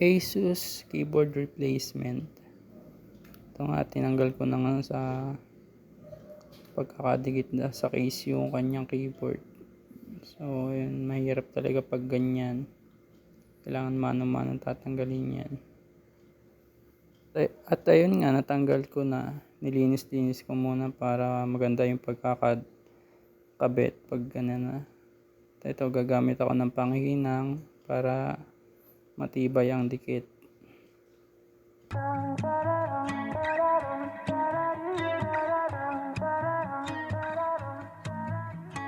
Asus keyboard replacement. Ito nga, tinanggal ko na nga sa pagkakadikit na sa case yung kanyang keyboard. So yun, mahirap talaga pag ganyan. Kailangan mano-mano tatanggalin yan. At ayun nga, natanggal ko na. Nilinis-linis ko muna para maganda yung pagkakabit pag ganyan na. Ito, gagamit ako ng panghinang para matibay ang dikit.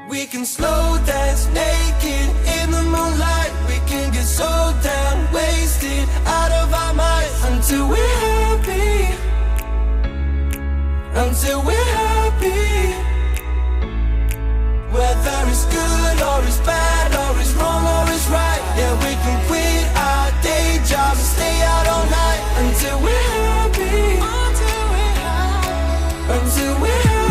We can slow dance naked in the moonlight. We can get so damn wasted out of our minds until we're happy. Until we're happy. Whether it's good or it's bad or it's wrong or it's right. Yeah, we can quit our day jobs and stay out all night until we're happy. Until we're happy. Until we're happy.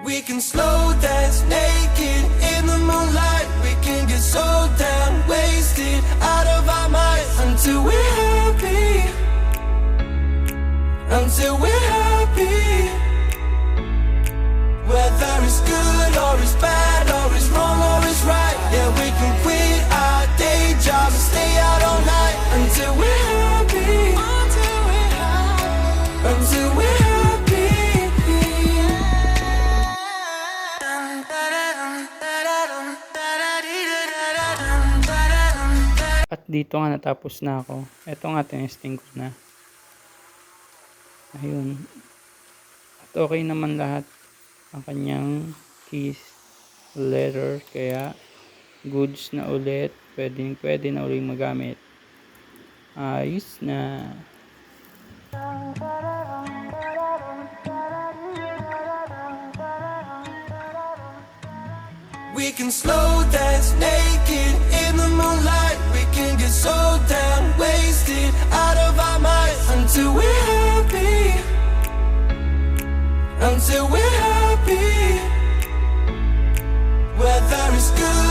We can slow dance naked in the moonlight. We can get so damn wasted out of our minds until we're happy. Until we're happy. Whether it's good or it's bad or it's wrong or it's right. Yeah, we can quit our day jobs and stay out all night until we're happy. Until we're happy. Until we're happy. At dito nga natapos na ako. Ito nga, tinesting ko na. Ayun. At okay naman lahat ang kanyang keys, letter. Kaya goods na ulit. Pwede na ulit magamit. Ayos na. We can slow dance naked in the moonlight. We can get so damn wasted out of our minds until we're happy. Until we're happy. Whether it's good